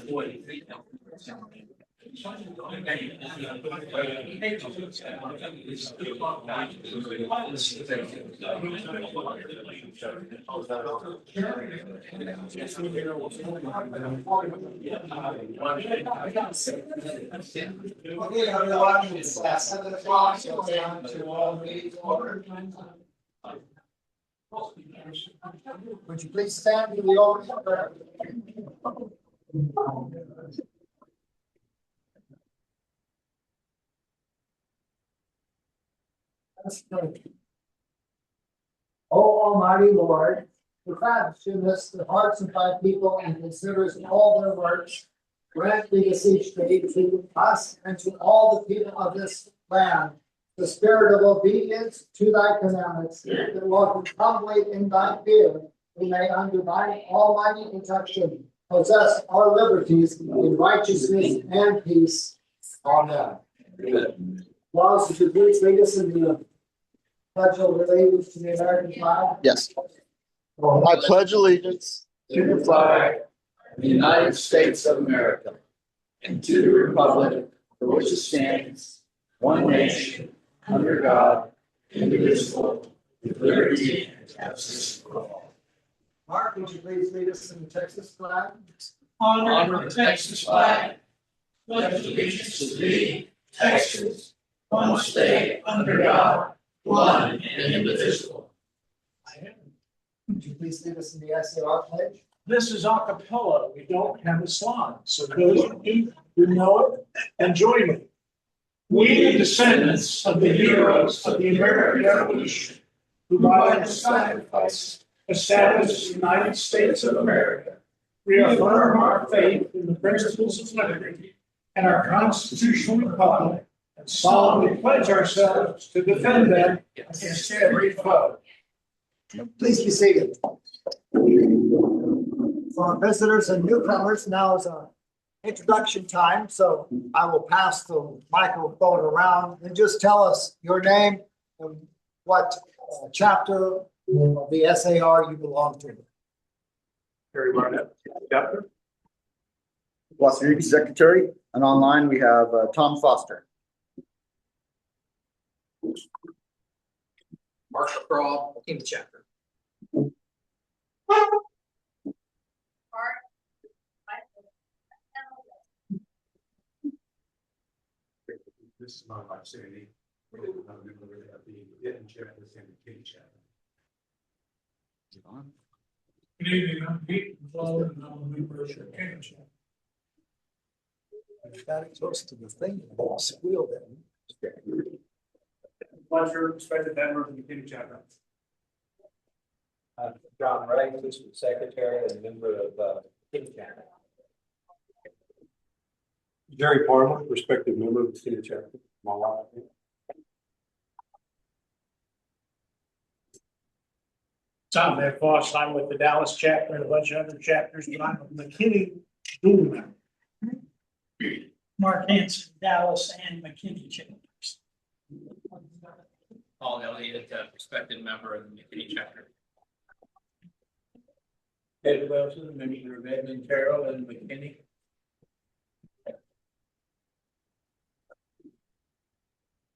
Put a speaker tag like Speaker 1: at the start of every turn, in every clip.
Speaker 1: Okay, everyone, it's 7 o'clock, so it's time to all meet order. Would you please stand for the opening prayer? Let's pray. O Almighty Lord, who fashionest the hearts of thy people and considers all their works, grant thee each day to us and to all the people of this land the spirit of obedience to thy commandments, that walking humbly in thy fear, we may under thine almighty protection possess our liberties in righteousness and peace. Amen. Laws, would you please lead us in the pledge of allegiance to the American flag?
Speaker 2: Yes. I pledge allegiance
Speaker 3: to the flag of the United States of America and to the republic for which it stands, one nation, under God, indivisible, with liberty and justice for all.
Speaker 1: Mark, would you please lead us in the Texas flag?
Speaker 3: Honor the Texas flag. Pledge allegiance to thee, Texas, one state under God, one and indivisible.
Speaker 1: Would you please lead us in the SAR pledge?
Speaker 4: This is a cappella. We don't have a song. So those of you who know it, and join me. We, the descendants of the heroes of the American Revolution, who by their sacrifice established the United States of America, reaffirm our faith in the principles of liberty and our constitutional republic, and solemnly pledge ourselves to defend them against every foe.
Speaker 1: Please be seated. For our visitors and newcomers, now is our introduction time, so I will pass the microphone around and just tell us your name and what chapter of the SAR you belong to.
Speaker 4: Harry Barnett, chapter.
Speaker 2: Boston Region Secretary, and online we have Tom Foster.
Speaker 5: Marshall Crawl, in the chapter.
Speaker 6: This is my wife Sandy. We didn't have a member of the hidden chapter, the McKinney chapter.
Speaker 4: Good evening, I'm Pete McClellan, and I'm a member of the McKinney chapter.
Speaker 1: Got it close to the thing, squealed it.
Speaker 4: Pleasure, respected member of the McKinney chapter.
Speaker 5: John Wright, who's the secretary and member of King Chapter.
Speaker 6: Jerry Parma, respected member of the city chapter. My wife.
Speaker 4: Tom Foss, I'm with the Dallas chapter and a bunch of other chapters, but I'm a McKinney dual member.
Speaker 7: Mark Hanson, Dallas and McKinney chapters.
Speaker 5: Paul Elliott, respected member of the McKinney chapter.
Speaker 4: Ed Wilson, member of Edmond Carroll and McKinney.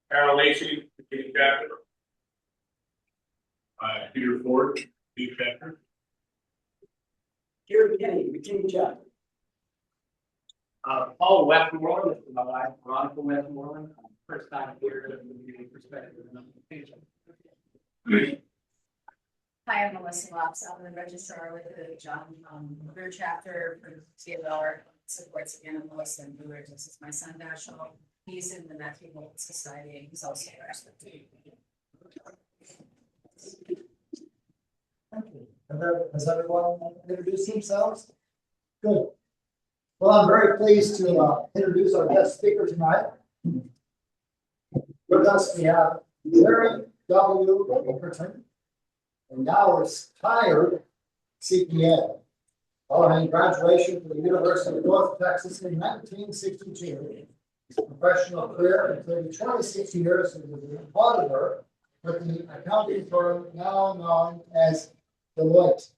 Speaker 6: Harold Lacey, McKinney chapter. Peter Ford, McKinney chapter.
Speaker 7: Jerry McKinney chapter.
Speaker 5: Paul Westmoreland, this is my wife, Veronica Westmoreland. First time here in the perspective of the patient.
Speaker 8: Hi, I'm Melissa Lopes. I'm the registrar with the John Brewer chapter for CLR. Supports again Melissa and Brewer. This is my son National. He's in the Matthew Bolton Society and he's also a respected.
Speaker 1: Thank you. Has everyone introduced themselves? Good. Well, I'm very pleased to introduce our guest speaker tonight. With us, we have Jerry W. Pinkerton, and now retired CPA. Following graduation from the University of North Texas in 1962, his professional career included 26 years as an auditor with the accounting firm now known as Deloitte.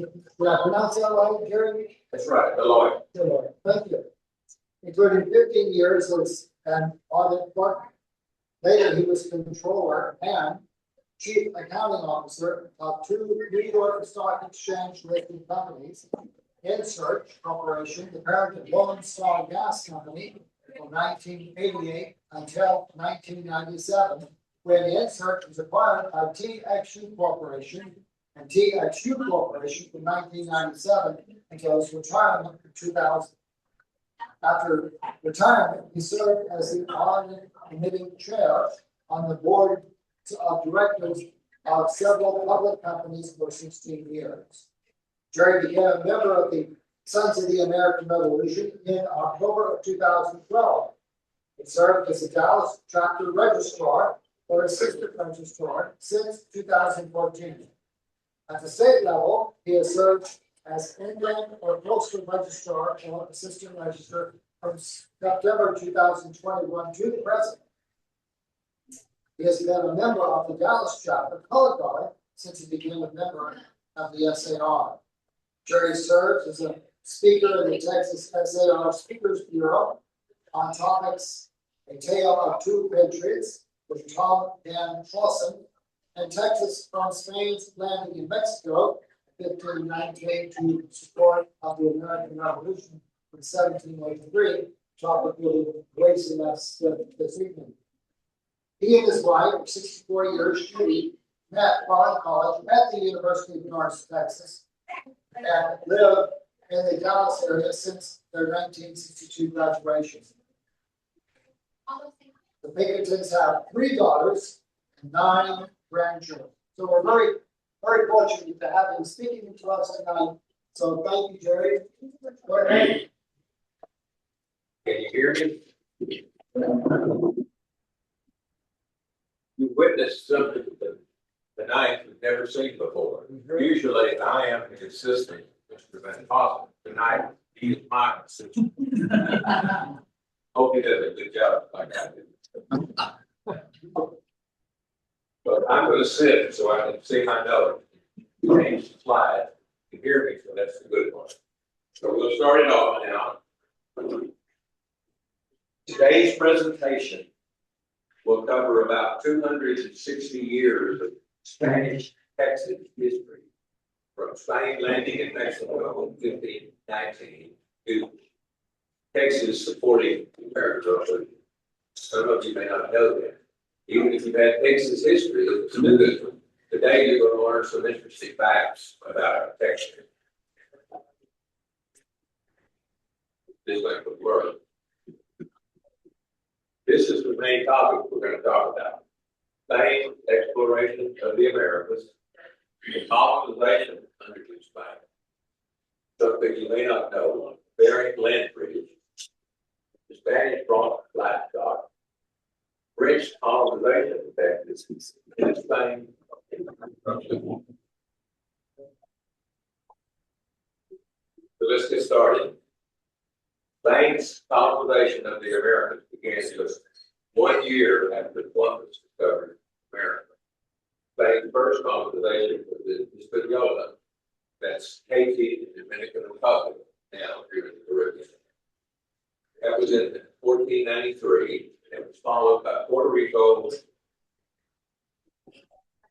Speaker 1: Did I pronounce that right, Jerry?
Speaker 3: That's right, Deloitte.
Speaker 1: Thank you. Including 15 years as an audit clerk. Later, he was controller and chief accounting officer of two New York Stock Exchange listed companies. InSearch Corporation, the parent of Lone Star Gas Company, from 1988 until 1997, when InSearch was acquired by TXU Corporation and TXU Corporation from 1997 until his retirement in 2000. After retirement, he served as the audit committee chair on the board of directors of several public companies for 16 years. Jerry became a member of the Sons of the American Revolution in October of 2012. He served as a Dallas chapter registrar or assistant registrar since 2014. At the state level, he has served as Inland or Coastal Registrar or Assistant Registrar from September 2021 to the present. He has been a member of the Dallas chapter color guard since he became a member of the SAR. Jerry serves as a speaker in the Texas SAR Speakers Bureau on topics A Tale of Two Patriots with Tom Dan Clausen and Texas from Spain's landing in Mexico 1519 to support of the American Revolution in 1783, topic will gracing us this evening. He and his wife, of 64 years, Judy, met while in college at the University of North Texas and lived in the Dallas area since their 1962 graduation. The Pinkertons have 3 daughters and 9 grandchildren. So we're very fortunate to have him speaking to us tonight. So thank you, Jerry. Go ahead.
Speaker 3: Can you hear me? You witnessed something tonight we've never seen before. Usually I am the assistant, Mr. Van Fossen. Tonight, he's my assistant. Hope he does a good job like I did. But I'm going to sit so I can see my note. Change the slide. You can hear me, so that's the good one. So we'll start it off now. Today's presentation will cover about 260 years of Spanish Texas history, from Spain landing in Mexico in 1519 to Texas supporting the American Revolution. Some of you may not know that. Even if you've had Texas history, it's a new one. Today you're going to learn some interesting facts about our Texas. This way would work. This is the main topic we're going to talk about. Spain exploration of the Americas, the colonization under Spain. Something you may not know, Bering Land Bridge. The Spanish brought livestock. French colonization of Texas in Spain. So let's get started. Spain's colonization of the Americas began just 1 year after Columbus discovered America. Spain's first colonization was in Hispaniola, that's Haiti, the Dominican Republic, now here in the Caribbean. That was in 1493. It was followed by Puerto Rico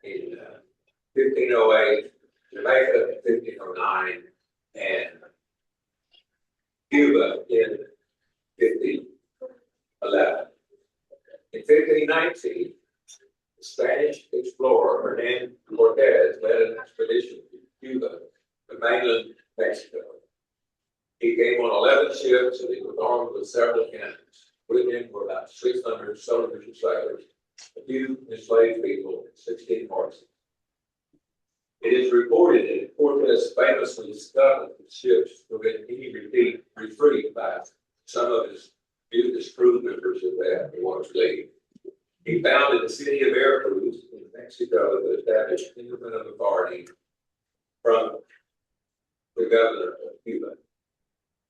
Speaker 3: in 1508, Jamaica in 1509, and Cuba in 1511. In 1519, the Spanish explorer Hernan Cortez led an expedition to Cuba, the mainland Mexico. He came on 11 ships and he was armed with several cannons. With him were about 600 soldiers and sailors, a few enslaved people, and 16 horses. It is reported that Cortez famously scuttled his ships to prevent any retreat by some of his mutinous crew members if they had to want to leave. He founded the city of Veracruz in Mexico to establish independent authority from the governor of Cuba.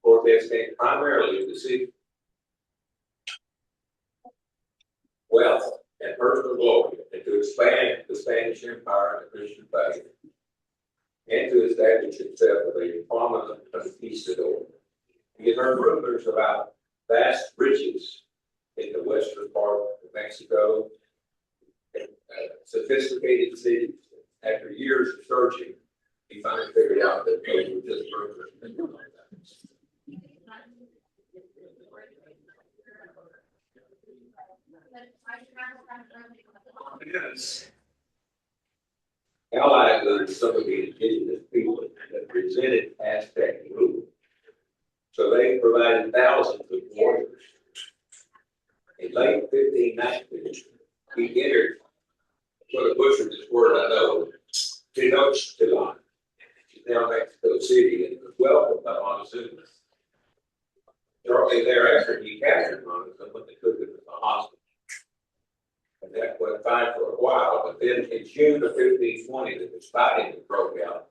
Speaker 3: Cortez came primarily to seek wealth and personal glory and to expand the Spanish Empire and the Christian faith.
Speaker 9: and to establish itself as a prominent conquistador. He had heard rumors about vast riches in the western part of Mexico, and sophisticated cities. After years of searching, he finally figured out that those were just rumors. Yes. Allied with some of the indigenous people that presented Aztec rule. So they provided thousands of warriors. In late 1519, he entered, for the butcher this word I know, Tenochtitlan, which is now Mexico City, and was welcomed by Montezuma. Shortly thereafter, he captured Montezuma when they took him as a hostage. And that went fine for a while, but then in June of 1520, the fighting broke out,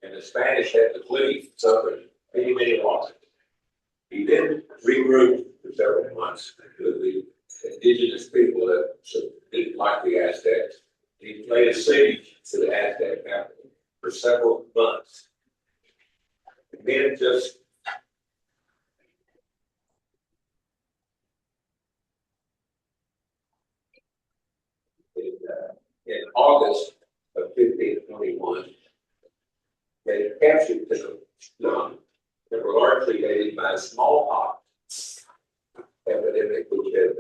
Speaker 9: and the Spanish had to flee, suffering many losses. He then regrouped for several months with the indigenous people that didn't like the Aztecs. He laid a siege to the Aztec capital for several months. And then just in August of 1521, they captured Tenochtitlan. They were largely dated by smallpox epidemic, which had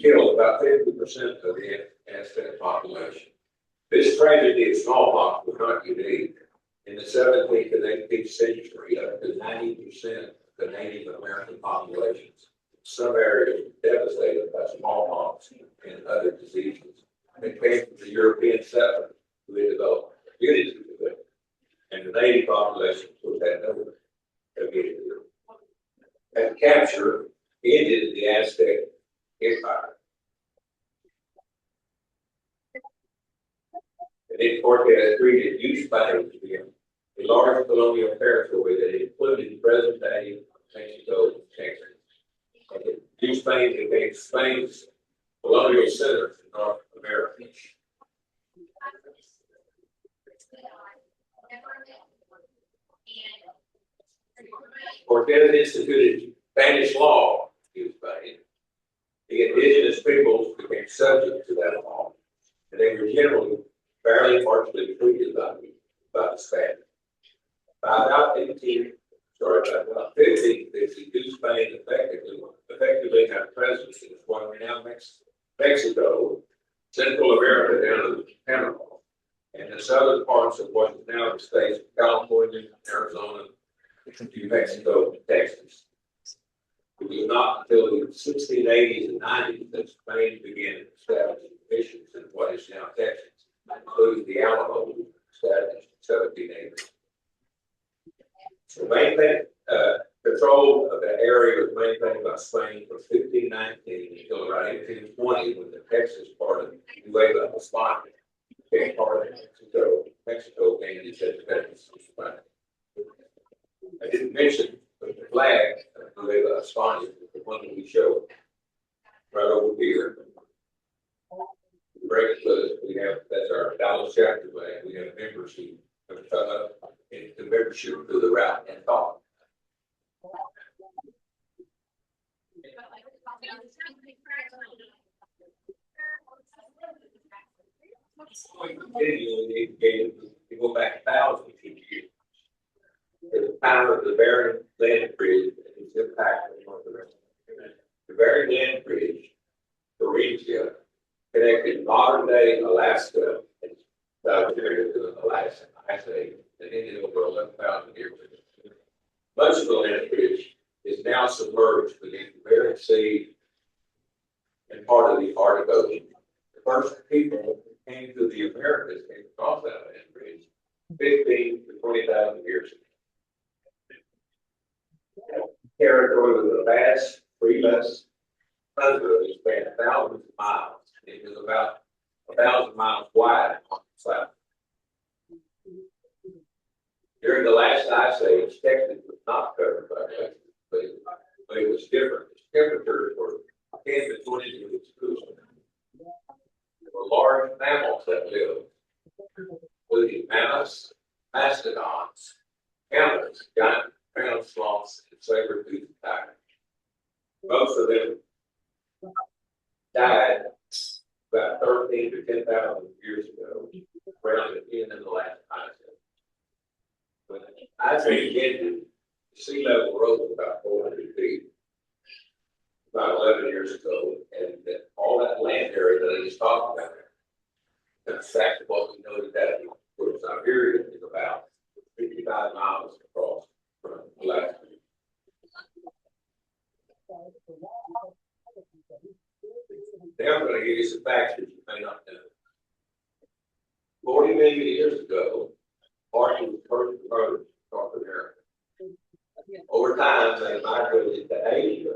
Speaker 9: killed about 50% of the Aztec population. This tragedy of smallpox was not unique. In the 17th and 18th century, up to 90% of the Native American populations, some areas were devastated by smallpox and other diseases. They came from the European settlers who had developed immunity to it, and the native population was had no immunity. That capture ended the Aztec Empire. And then Cortez treated New Spain to be a large colonial territory that included present-day Mexico and Texas. And New Spain became Spain's colonial center in North America. Cortez instituted Spanish law in Spain. The indigenous peoples became subject to that law, and they were generally fairly partially treated by the Spanish. By about 1550, New Spain effectively had presence in what are now Mexico, Central America down to Panama, and the southern parts of what is now the states of California, Arizona, New Mexico, and Texas. It was not until the 1680s and 90s that Spain began establishing missions in what is now Texas, including the Alamo, established in 1780. So control of that area was maintained by Spain from 1519 until around 1820, when the Texas part of Nueva España became part of Mexico. Mexico gained its independence from Spain. I didn't mention the flag of Nueva España, the one that we show right over here. The breakfast we have, that's our Dallas chapter flag. We have members who have come up into membership to the route and talk. Continually, we go back thousands of years. At the time of the Bering Land Bridge and its impact on North America. The Bering Land Bridge, Thuringia, connected modern day Alaska and Siberia to the last ice age that ended over 11,000 years ago. Much of the land bridge is now submerged beneath the Bering Sea and part of the Arctic Ocean. The first people who came to the Americas came across that land bridge 15 to 20,000 years ago. Territory with a vast, treeless tundra that spanned thousands of miles. It was about 1,000 miles wide on the south. During the last ice age, Texas was not covered by glaciers, but it was different. Its temperatures were 10 to 20 degrees cooler. There were large mammals that lived, including mammoths, mastodons, Most of them died about 13 to 10,000 years ago, around the end of the last ice age. When ice age ended, sea level rose about 400 feet about 11 years ago, and that all that land area that I just talked about, in fact, what we know that was Siberia is about 55 miles across from Alaska. Now I'm going to give you some facts that you may not know. 40 million years ago, Arctic was first approached North America. Over time, they migrated to Asia,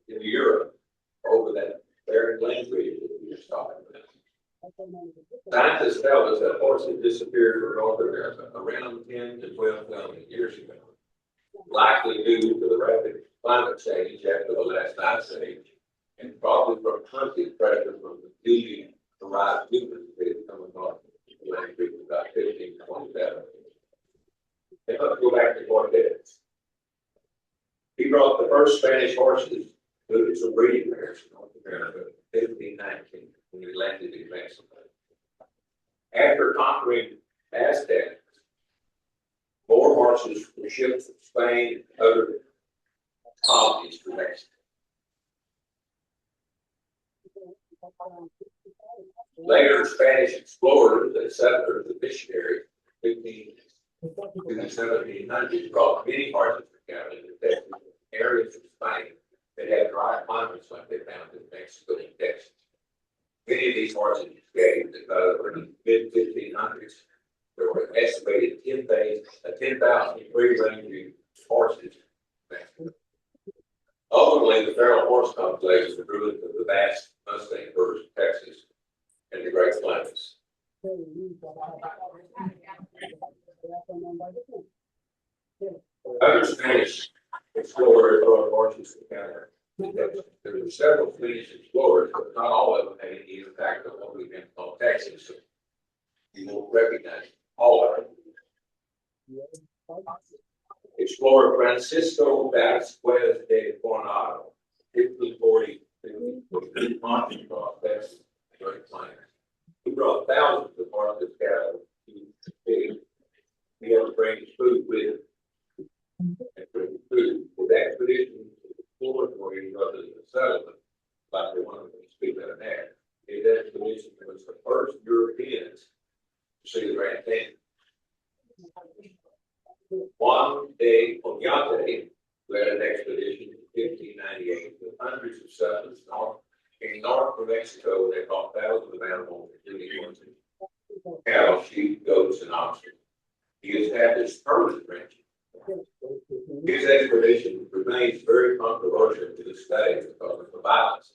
Speaker 9: to Europe, over that Bering Land bridge that we just talked about. Scientists tell us that horses disappeared from North America around 10 to 12,000 years ago, likely due to the rapid climate change after the last ice age, and probably from hunting pressure from the newly arrived humans that had come across the land bridge about 15 to 20,000. And let's go back to Cortez. He brought the first Spanish horses to some breeding pairs in North America in 1519 when he landed in Mexico. After conquering Aztecs, more horses were shipped from Spain and other colonies to Mexico. Later, Spanish explorers and settlers and missionaries in the 1700s brought many horses from Canada to Texas, areas of Spain that had dry climates like they found in Mexico and Texas. Many of these horses escaped in the mid-1500s. There were an estimated 10,000 free-ranging horses in Mexico. Ultimately, the feral horse complex grew into the vast Mustang herds of Texas and the Great Plains. Other Spanish explorers brought horses to Canada. There were several Spanish explorers, but not all of them had any impact on what we've been called Texas. So you won't recognize all of them. Explorer Francisco Vasquez de Coronado, 1540, marching across Texas, Great Plains. He brought thousands of horses cattle to pig. He had to bring his food with him. And bring his food. With expedition to the exploratory rather than the settlement, like the one we speak of now. His expedition was the first Europeans to see the Grand Canyon. Juan de Oñate led an expedition in 1598 with hundreds of settlers north of Mexico. They caught thousands of animals, including horses, cattle, sheep, goats, and oxen. He established permanent ranching. His expedition remains very controversial to this day because of the violence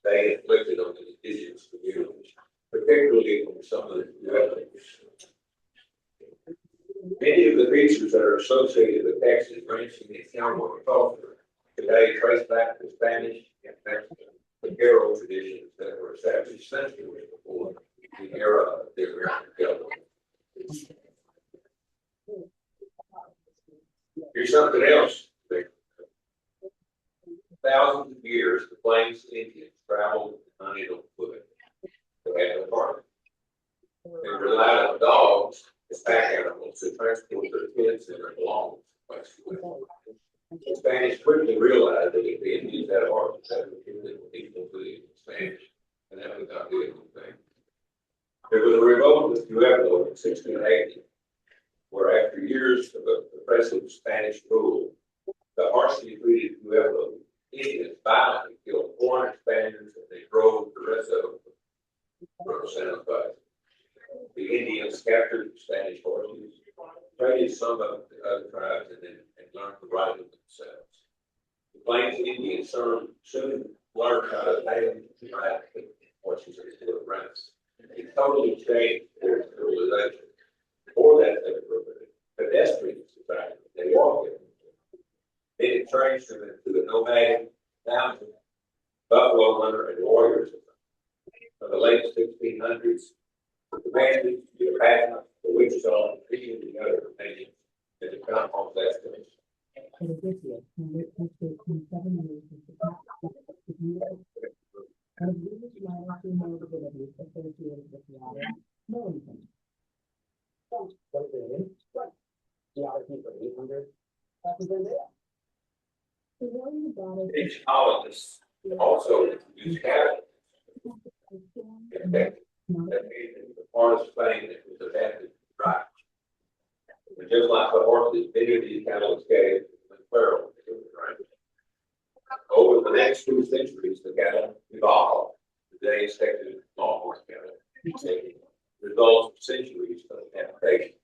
Speaker 9: they inflicted on the indigenous communities, particularly on some of the developers. Many of the features that are associated with Texas ranching and cowboy culture today trace back to Spanish and Mexican vaquero traditions that were established centuries before the era of the American cowboy. Here's something else. Thousands of years, the Plains Indians traveled and hunted on foot. They had no farming. They relied on dogs as pack animals to transport their kids and their belongings. The Spanish quickly realized that if the Indians had horses, that would give them equal to the Spanish, and that would not be a good thing. There was a revolt of Pueblo in 1680, where after years of oppressive Spanish rule, the harshly treated Pueblo Indians violently killed 400 Spaniards and they drove the rest of them from Santa Fe. The Indians captured the Spanish horses, traded some of the other tribes, and learned to ride them themselves. The Plains Indians soon learned how to ride horses instead of runners. It totally changed their civilization. Before that, they were a pedestrian society. They walked it. Then it changed them into the nomadic mountain buffalo hunter and warriors of the late 1600s. The Comanches, the Apaches, the Wichita, and the other nations that have come on that Each colonist also used cattle. That made it the part of Spain that was adapted to drive. And just like the horses, many of these cattle gave the feral. Over the next 2 centuries, the cattle evolved. Today, expected longhorn cattle. Results of centuries of adaptation.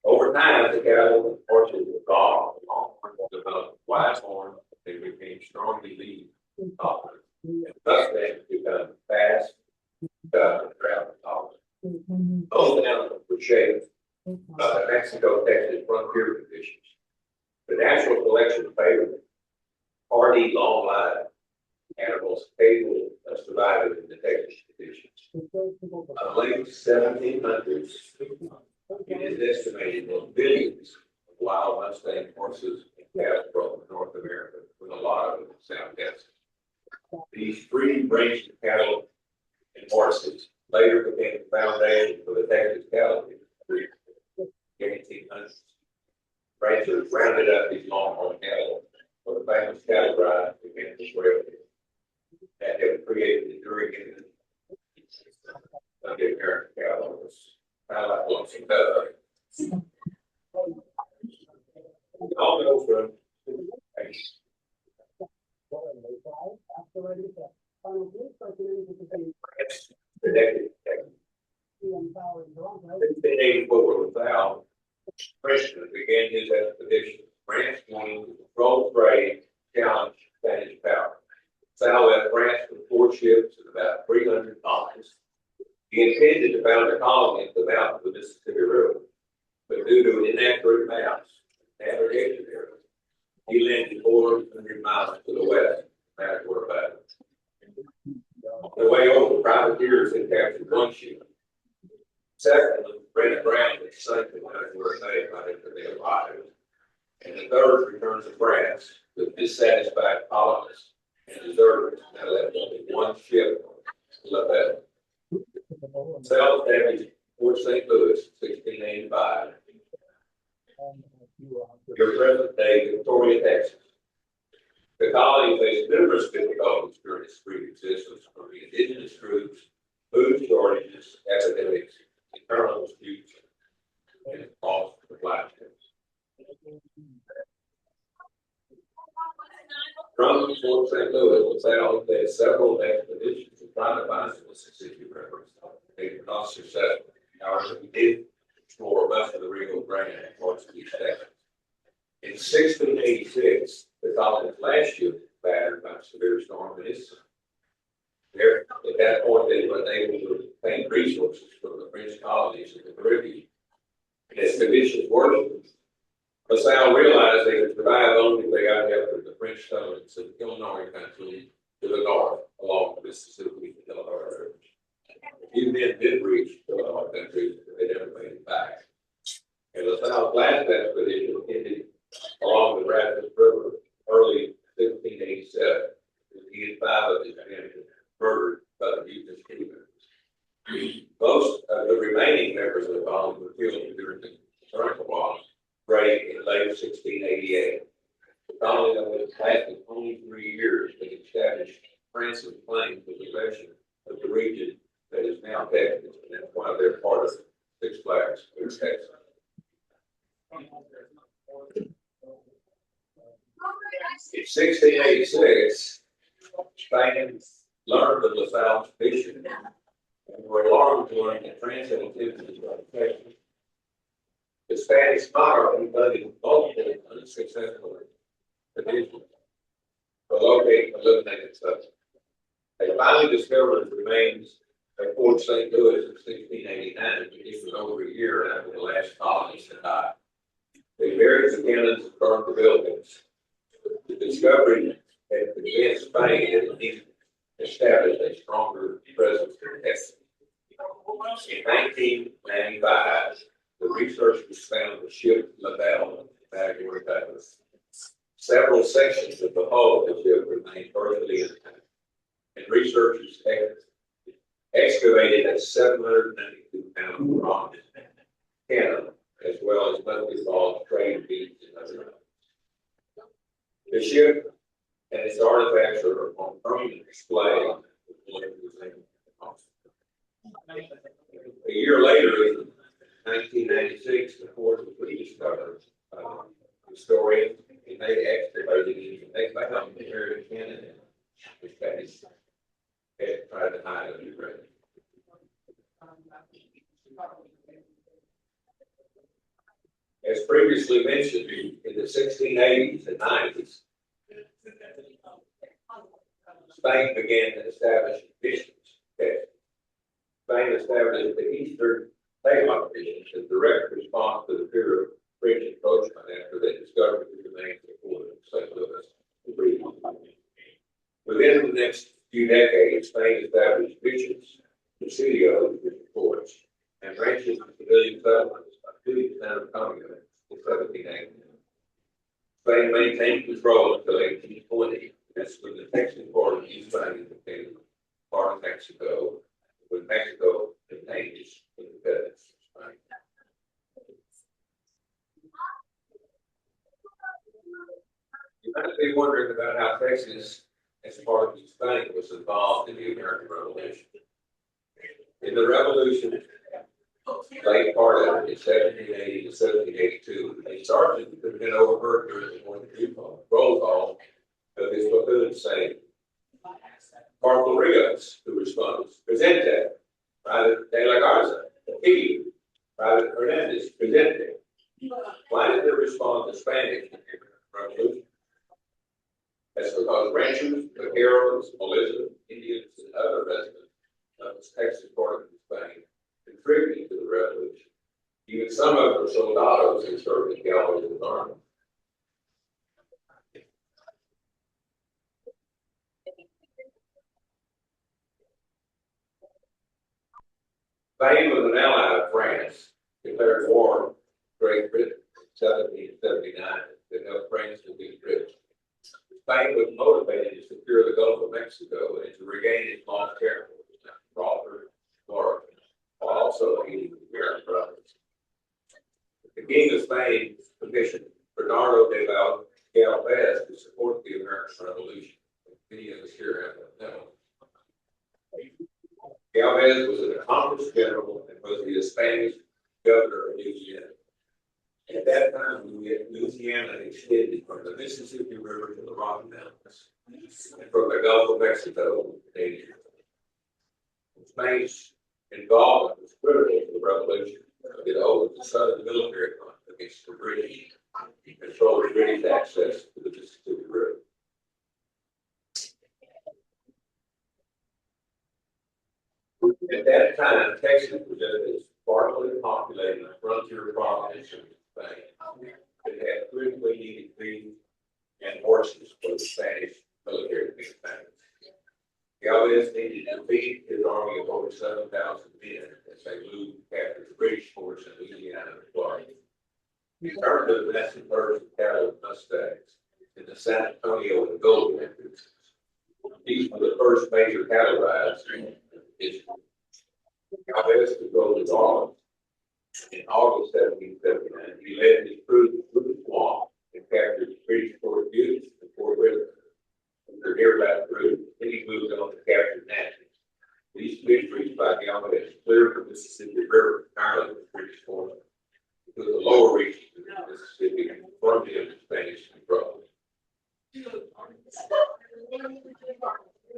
Speaker 9: Over time, the cattle and horses evolved. Longhorns developed wide horns. They became strongly lead tolerant. And thus they have become fast, and travel tolerant. Those animals were shaped by the Mexico-Texas frontier conditions. The natural selection favored hardy, long-lived animals capable of surviving in the Texas conditions. By the late 1700s, it is estimated that billions of wild Mustang horses and cattle roamed North America, with a lot of them in South Texas. These breeding ranges of cattle and horses later became the foundation for the Texas cattle industry in the 1800s. Ranchers rounded up these longhorn cattle for the famous cattle drive began to spread that have created the enduring image of the American cattle. It was kind of like lonesome dove. All go from connected. 1584 without Christian began his expedition. France wanted to control trade, challenge Spanish power. Sal left France with 4 ships and about 300 colonists. He intended to found a colony at the mouth of the Mississippi River, but due to inaccurate maps, navigation errors, he landed 400 miles to the west. That's where about on the way over, privateers had captured 1 ship. Secondly, Brandon Brown had sunk the one were saved by it for their lives. And the third returned to France with dissatisfied colonists and deserters. Now left only 1 ship left. Sales damaged Fort St. Louis, 1685. Your present day Victoria, Texas. The colony faced numerous difficulties during its brief existence, from the indigenous troops, food shortages, epidemics, internal disputes, and cost of livelihoods. From Fort St. Louis, LaSalle led several expeditions to try to find the Mississippi River. They were not successful. However, he did explore much of the Rio Grande and parts of East Texas. In 1686, the colony's last ship was battered by a severe storm in its there. At that point, they were unable to obtain resources from the French colonies in the Caribbean. As conditions worsened, LaSalle realized they could survive only if they got help from the French settlements in Illinois country to the north along the Mississippi and Delaware rivers. A few men did reach the Illinois country, but they never made it back. And LaSalle's last expedition ended along the Rapid River early 1687. He and 5 of his men murdered by the mutinous Cubans. Most of the remaining members of the colony were killed during the Turncoat raid in late 1688. The colony that lasted only 3 years, but established France's claim to possession of the region that is now Texas, and that's why they're part of Six Flags in Texas. In 1686, Spain learned of LaSalle's mission and were alarmed to learn that France had attempted to Texas. The Spanish monarch conducted multiple unsuccessful petitions to locate and eliminate the subject. They finally discovered the remains at Fort St. Louis in 1689, but it was over a year after the last colonists had died. They buried the cannons and burned the buildings. The discovery had convinced Spain that it needed to establish a stronger presence in Texas. In 1995, the researchers found the ship La Belle in Baggio, Texas. Several sections of the hull of the ship remained partially intact, and researchers excavated a 792-pound bronze cannon as well as monthly laws, trade fees, and other items. The ship and its artifacts are on permanent display. A year later, in 1996, the port was rediscovered. Historians, and they excavated it, and they found the American cannon, which had tried to hide it. As previously mentioned, in the 1680s and 90s, Spain began to establish missions. Spain established the Eastern Paleot missions as direct response to the fear of French encroachment after they discovered the remains of Fort St. Louis. Within the next few decades, Spain established missions, presidios, forts, and ranches and civilian settlements including the town of Congo in 1780. Spain maintained control until 1820. That's when the Texan part of East Spain became part of Mexico, when Mexico obtained its independence from Spain. You might be wondering about how Texas, as part of Spain, was involved in the American Revolution. In the Revolution, late part of it, in 1780 to 1782, a sergeant had been overheard during the morning roll call of his platoon saying, Corporal Rios, who responds, Presente, Private De La Garza, P, Private Hernandez, Presente. Why did they respond to Spanish in the Revolution? That's because ranchers, vaqueros, Elizabeth, Indians, and other residents of the Texas part of Spain contributed to the revolution. Even some of them were soldados who served in Galveston's army. Spain was an ally of France, declared war on Great Britain in 1779 to help France defeat Britain. Spain was motivated to secure the Gulf of Mexico and to regain its lost territories, Crawford, Florida, while also aiding the American brothers. The King of Spain commissioned Bernardo de Galvez to support the American Revolution. Many of us here have known. Galvez was an accomplished general and was the Spanish governor of Louisiana. At that time, Louisiana extended from the Mississippi River to the Rocky Mountains, and from the Gulf of Mexico to Asia. Spain's involvement was critical to the revolution. It opened the southern military conflict against the British and controlled British access to the Mississippi River. At that time, Texas was a sparsely populated frontier province of Spain. It had critically needed food and horses for the Spanish military campaign. Galvez needed to defeat his army of over 7,000 men as they moved after the British force in Louisiana and Florida. He turned to the massive herds of cattle and mustangs in the San Antonio and Gold Countries. These were the first major cattle rides in history. Galvez controlled the army. In August 1779, he led his troops through the swamp and captured the British Fort Butte and Fort River. Under nearby troops, then he moved on to capture Natchez. These victories by Galvez cleared the Mississippi River entirely with British forces, because the lower reaches of the Mississippi firmly under Spanish control. In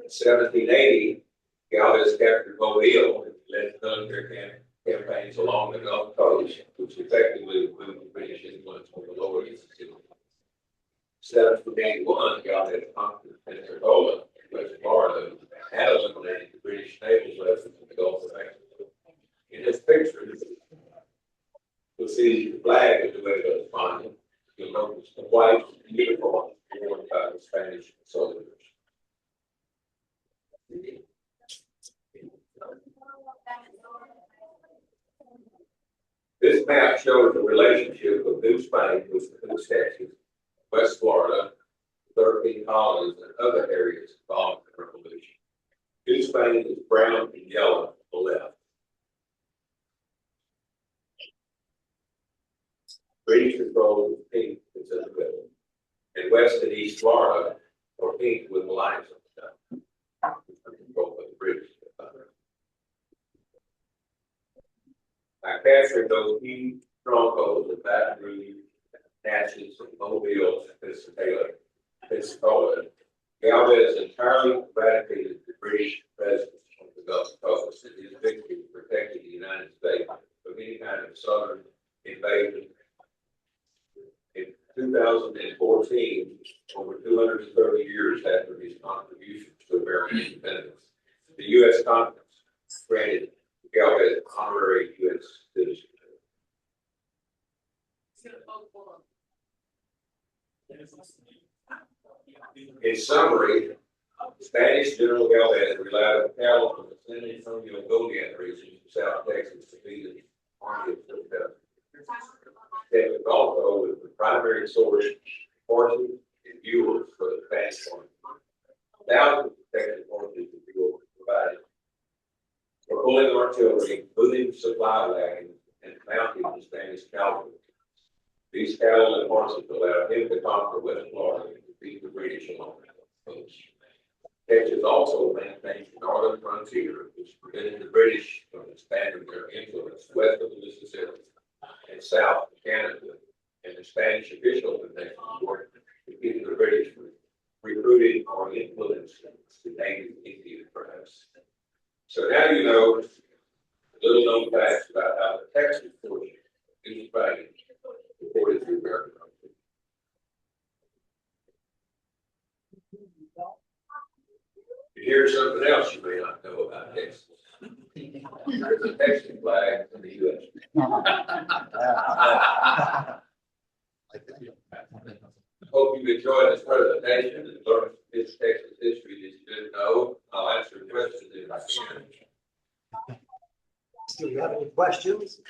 Speaker 9: 1780, Galvez captured Mobile and led military campaigns along the Gulf Coast, which effectively removed the British influence on the lower Mississippi. 1781, Galvez conquered Pensacola, West Florida, had eliminated the British naval presence in the Gulf of Mexico. In this picture, you'll see the flag of the way to find it. You'll notice the white uniform worn by the Spanish soldiers. This map shows the relationship of New Spain with Texas, West Florida, 13 colonies, and other areas involved in the Revolution. New Spain is brown and yellow on the left. British control is pink, it's in the middle. And west and east Florida are pink with the lines on the top. Control of the British. By capturing those key strongholds of Baton Rouge, Natchez, and Mobile, Pensacola, Galvez entirely eradicated the British presence on the Gulf Coast, and his victory protected the United States from any kind of southern invasion. In 2014, over 230 years after his contributions to American independence, the U.S. Congress granted Galvez honorary U.S. citizenship. In summary, Spanish General Galvez relied on cattle from the San Antonio Goliath region of South Texas to feed the army of Philadelphia. Texas also was the primary source of horses and viewers for the Spanish army. Thousands of Texas horses and viewers provided for pulling artillery, moving supply wagons, and mounting the Spanish cavalry. These cattle and horses allowed him to conquer West Florida and defeat the British along the coast. Texas also maintained the northern frontier, which prevented the British from expanding their influence west of the Mississippi and south of Canada, and the Spanish official connections worked to keep the British from recruiting or influencing the native Indian tribes. So now you know little known facts about how the Texas portion is fighting reported to American. Here's something else you may not know about Texas. There's a Texas flag in the U.S. Hope you enjoyed this presentation and learned this Texas history that you didn't know. I'll answer questions if I can.
Speaker 1: Do you have any questions?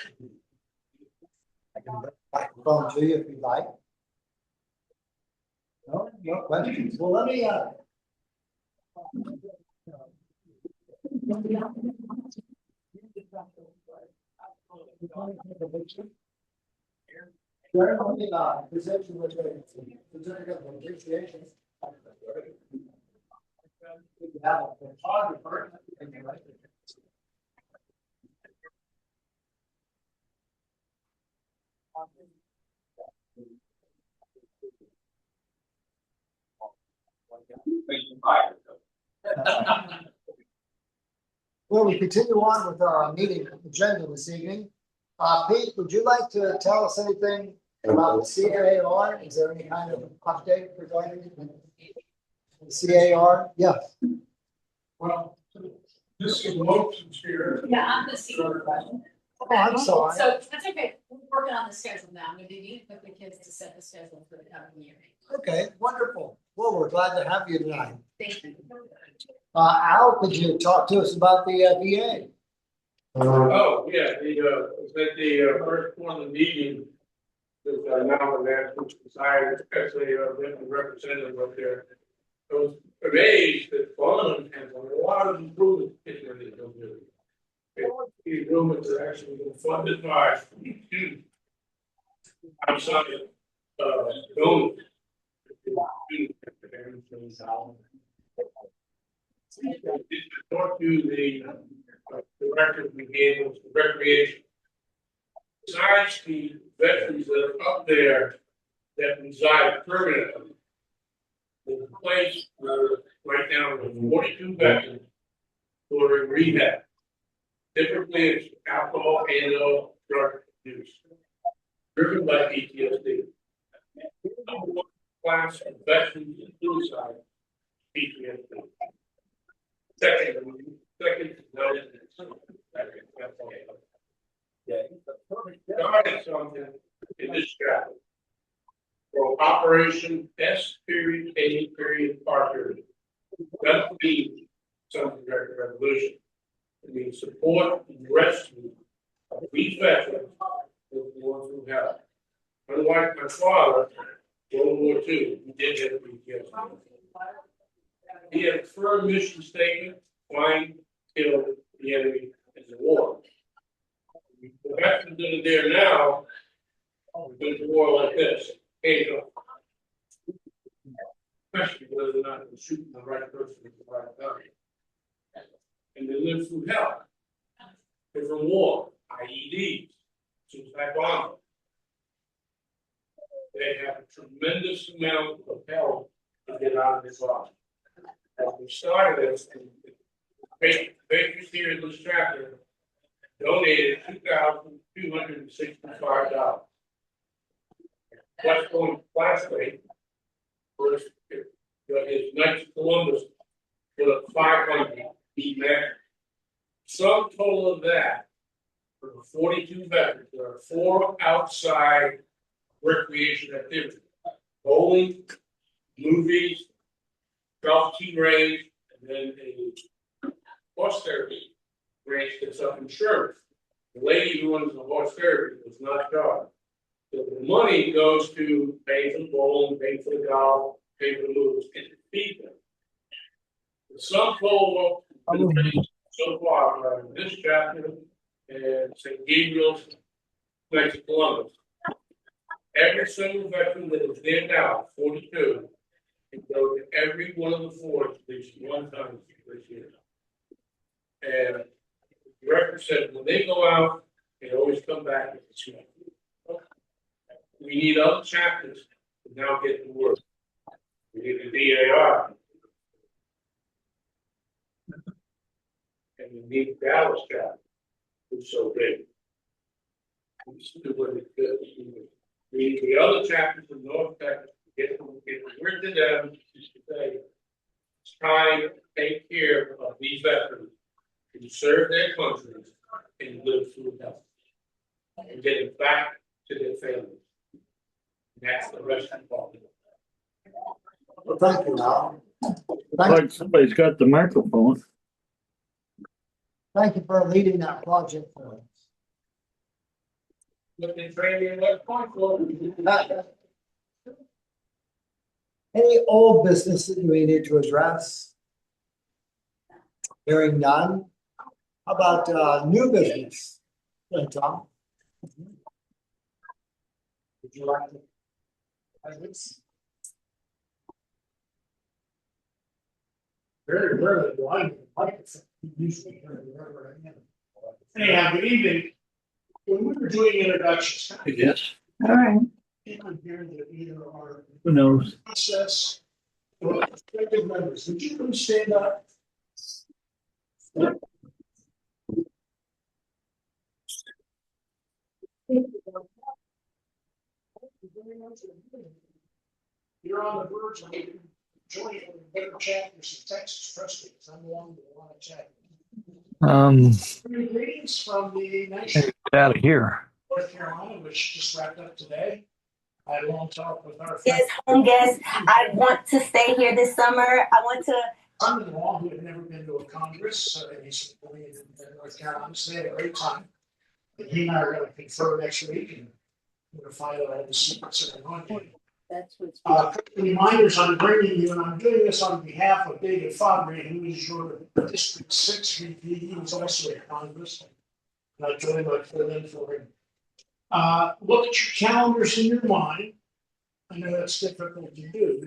Speaker 1: I can bring the microphone to you if you'd like. No, no questions. Well, let me, Position with the certificate of appreciation. You have a photographer. Well, we continue on with our meeting agenda this evening. Pete, would you like to tell us anything about the CAR? Is there any kind of update regarding the CAR? Yes.
Speaker 4: Well, this is Wilson's here.
Speaker 8: Yeah, I'm the senior.
Speaker 1: Oh, I'm sorry.
Speaker 8: So that's okay. We're working on the schedule now. I'm going to meet with the kids to set the schedule for the coming year.
Speaker 1: Okay, wonderful. Well, we're glad to have you tonight.
Speaker 8: Thank you.
Speaker 1: Al, could you talk to us about the VA?
Speaker 6: Oh, yeah, was at the first one of the meeting. There's now a national society, especially different representative up there. I was amazed that Bonham has a lot of improvements in their do. These improvements are actually been funded by outside donors. Talk to the director of the recreation. Besides the veterans that are up there that reside permanently, there's a place where right now there's 42 veterans who are in rehab. Typically it's alcohol and or drug use, driven by PTSD. Number one class of veterans and suicide, PTSD. Second, started something in this chapter. For Operation S period, A period, R period. That means something like a revolution. It means support and rescue of these veterans who want to help. Unlike my father, World War II, he did have PTSD. He had a firm mission statement: find, kill the enemy in the war. The veterans that are there now We've been to war like this, occasionally. Especially whether or not they're shooting the right person at the right time. And they live through hell. They're from war, IEDs, suicide bombing. They have a tremendous amount of hell to get out of this life. As we started this, Baker's here in this chapter donated $2,265. Westbourne classmate was his Knights of Columbus put up 500 he met. Sum total of that for the 42 veterans, there are 4 outside recreation activities: bowling, movies, golf team range, and then a horse therapy range that's up in Sherman. The lady who runs the horse therapy was not charged. So the money goes to pay for the bowling, pay for the golf, pay for the moves, and to feed them. The sum total so far in this chapter and St. Gabriel's Knights of Columbus. Every single veteran that is there now, 42, can go to every one of the forts at least one time this year. And the director said when they go out, they always come back with the smell. We need other chapters to now get to work. We need the DAR. And we need Dallas chapter, who's so big. We need the other chapters in North Texas to get word to them to say it's time to take care of these veterans who serve their countries and live through health and getting back to their families. And that's the rest of the problem.
Speaker 1: Well, thank you, Al.
Speaker 3: Like somebody's got the microphone.
Speaker 1: Thank you for leading that project for us.
Speaker 6: Looking training left point for
Speaker 1: Any old business that we need to address? Hearing none. How about new business? Good, Tom. Would you like to? Very rarely do I like it. Usually, wherever I am.
Speaker 4: Anyhow, good evening. When we were doing introductions,
Speaker 3: Yes.
Speaker 7: All right.
Speaker 4: people here that either are
Speaker 3: Who knows?
Speaker 4: process or respective members, would you please stand up? You're on the verge of joining better chapters of Texas trustees. I'm along with a lot of chapters. Greetings from the nation
Speaker 3: Out of here.
Speaker 4: of North Carolina, which just wrapped up today. I had a long talk with our
Speaker 10: Yes, home guest. I want to stay here this summer. I want to.
Speaker 4: son-in-law who had never been to a Congress, and he's living in North Carolina, so they had a great time. And he and I are going to confer next week, and we're going to find out all the secrets that are going on.
Speaker 10: That's what's.
Speaker 4: Reminders I'm bringing you, and I'm doing this on behalf of David Fabry, who is your District 6 VP. He was also a Congress, and I told him I'd fill in for him. Look at your calendars in your mind. I know that's difficult to do.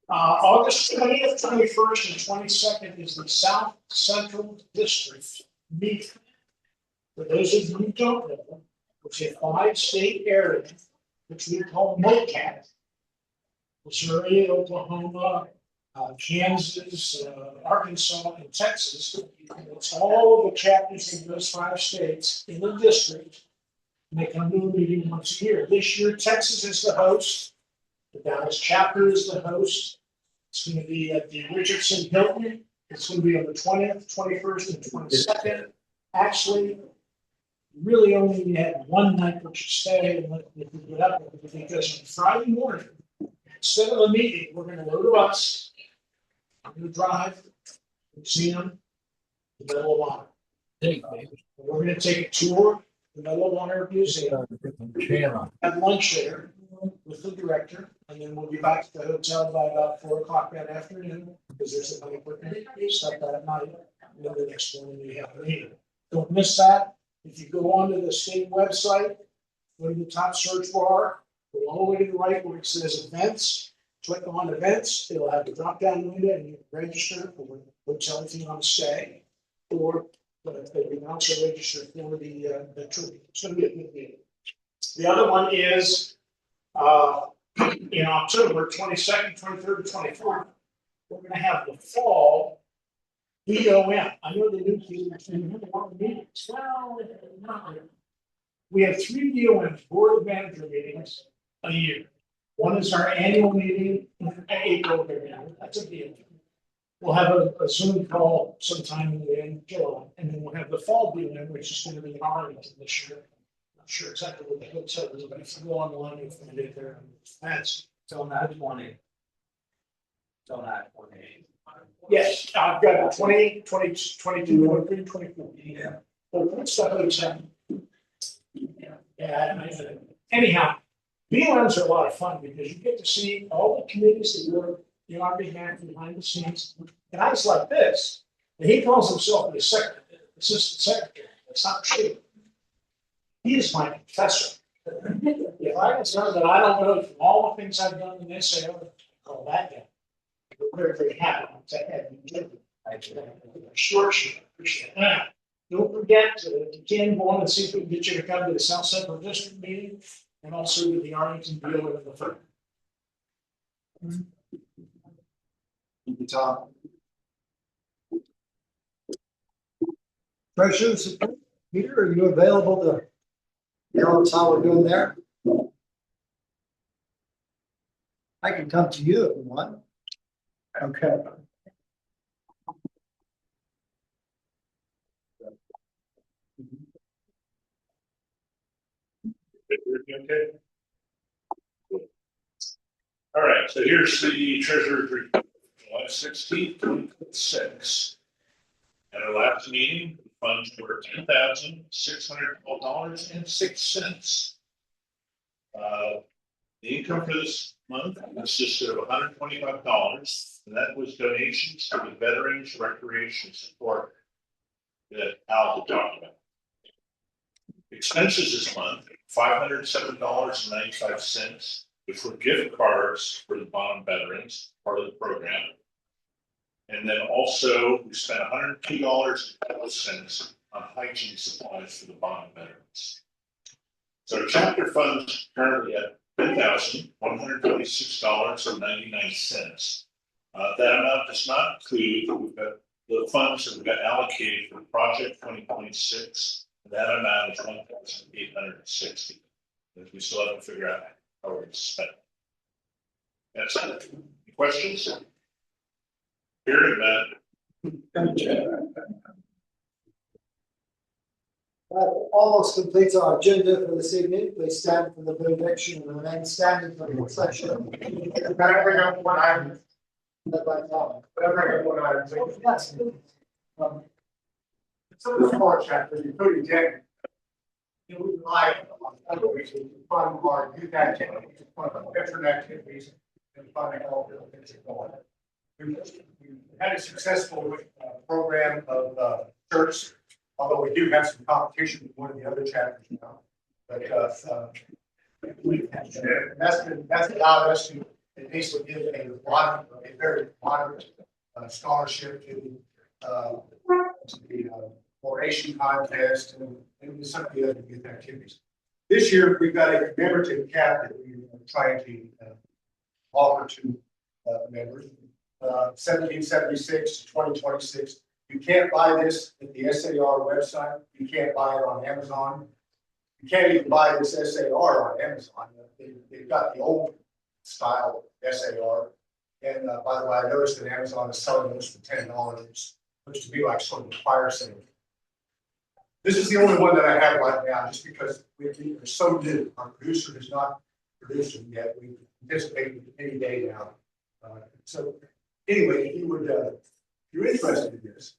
Speaker 4: August 20th, 21st, and 22nd is the South Central District meeting. For those of you who don't know, it's a 5-state area, which we call MOCAT. Missouri, Oklahoma, Kansas, Arkansas, and Texas. And it's all of the chapters in those 5 states in the district. And they come to a meeting once a year. This year, Texas is the host. The Dallas chapter is the host. It's going to be at the Richardson Hilton. It's going to be on the 20th, 21st, and 22nd. Actually, really only had one night that you stay and let you get up because on Friday morning, instead of a meeting, we're going to load a bus. I'm going to drive the museum, the Medal of Honor. We're going to take a tour of the Medal of Honor Museum. Have lunch there with the director, and then we'll be back at the hotel by about 4 o'clock that afternoon because there's a banquet stuff that night. And then the next morning we have a meeting. Don't miss that. If you go onto the state website, go to the top search bar, go all the way to the right where it says events, click on events, it'll have the drop down window and you can register for hotel if you want to stay. Or you can also register for the trip. It's gonna be a good deal. The other one is in October 22nd, 23rd, and 24th, we're gonna have the fall BOM. I know the new kids and you want meetings. Well, not really. We have 3 BOMs, board of manager meetings, a year. One is our annual meeting in April. That's a deal. We'll have a Zoom call sometime in the end of July, and then we'll have the fall BOM, which is going to be in Arlington this year. Not sure exactly what the hotel is, but if you go online, you'll find it there. That's
Speaker 5: Till not 20. Till not 28.
Speaker 4: yes, I've got 20, 20, 22, 23, 24. Yeah. But that's the hotel. Yeah. Anyhow, BLMs are a lot of fun because you get to see all the committees that work on behalf behind the scenes. Guys like this, and he calls himself the assistant secretary. That's not true. He is my professor. If I can say that I don't know from all the things I've done in this area, I call that guy. We're very, very happy to have you. Sure, appreciate it. Now, don't forget to Ken, go on and see if we can get you to come to the South Central District meeting and also to the Arlington BOM in the third.
Speaker 2: Thank you, Tom.
Speaker 1: Treasurers, Peter, are you available to tell us how we're doing there? I can come to you if you want. Okay.
Speaker 6: Okay. All right, so here's the treasurer's report, July 16th, 2026. At our last meeting, the funds were $10,612.06. The income for this month consisted of $125, and that was donations to the Veterans Recreation Support that Al had talked about. Expenses this month, $507.95, which were gift cards for the bond veterans, part of the program. And then also we spent $102.12 on hygiene supplies for the bond veterans. So chapter funds currently at $10,126.99. That amount does not include the funds that we got allocated for Project 2026. That amount is $1,860. But we still have to figure out how we're going to spend it. That's it. Any questions? Hearing that.
Speaker 1: That almost completes our agenda for this evening. Please stand for the benediction and remain standing for the session.
Speaker 6: Can I bring up one item?
Speaker 1: Led by Tom.
Speaker 6: Can I bring up one item?
Speaker 1: Yes.
Speaker 6: So the small chapter, including Jack. We rely on other ways to fund our youth activities, fund our veteran activities, and funding all the things that go on. We had a successful program of church, although we do have some competition with one of the other chapters now. But that's allowed us to basically give a very moderate scholarship to the oration contest and some of the other youth activities. This year, we've got a commemorative cap that we're trying to offer to members. 1776 to 2026. You can't buy this at the SAR website. You can't buy it on Amazon. You can't even buy this SAR on Amazon. They've got the old style SAR. And by the way, I noticed that Amazon is selling those for $10, which to be like sort of a fire sale. This is the only one that I have right now, just because we're so new. Our producer has not produced them yet. We anticipate any day now. So anyway, if you would, if you're interested in this,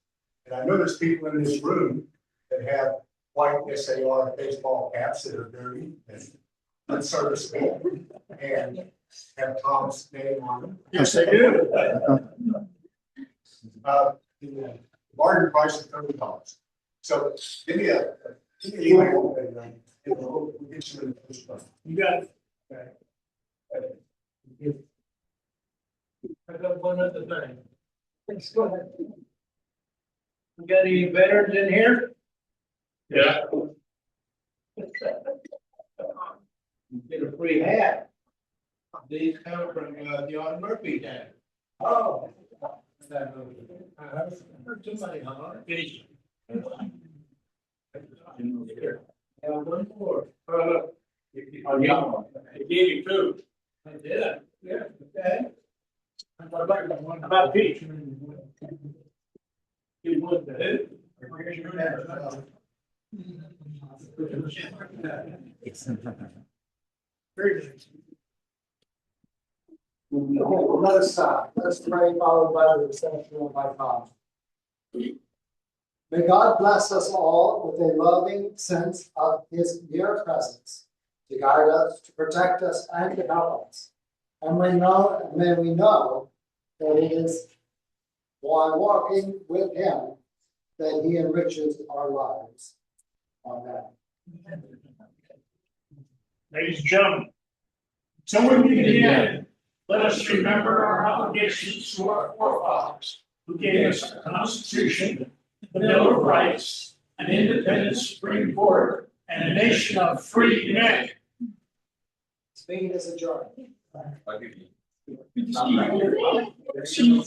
Speaker 6: and I know there's people in this room that have white SAR baseball caps that are dirty and unserviceable and have Tom's name on them.
Speaker 2: Yes, they do.
Speaker 6: The bargain price is $30. So give me an email
Speaker 4: You got it.
Speaker 6: I got one other thing. Let's go ahead. We got any veterans in here? Yeah. You get a free hat. These come from John Murphy town. Oh. Too many, huh? One more. Oh, look. I gave you two. I did. Yeah, okay.
Speaker 4: About Pete.
Speaker 6: You want that?
Speaker 4: Very good.
Speaker 1: Okay, let us stop. Let's pray, followed by the reception of my father. May God bless us all with a loving sense of his near presence, to guide us, to protect us, and to help us. And may we know that it is while walking with him that he enriches our lives. Amen.
Speaker 4: Ladies and gentlemen, until we meet again, let us remember our obligations to our forefathers who gave us the Constitution, the Bill of Rights, an independent Supreme Court, and a nation of free men.
Speaker 1: This meeting is adjourned.
Speaker 4: Good to see you.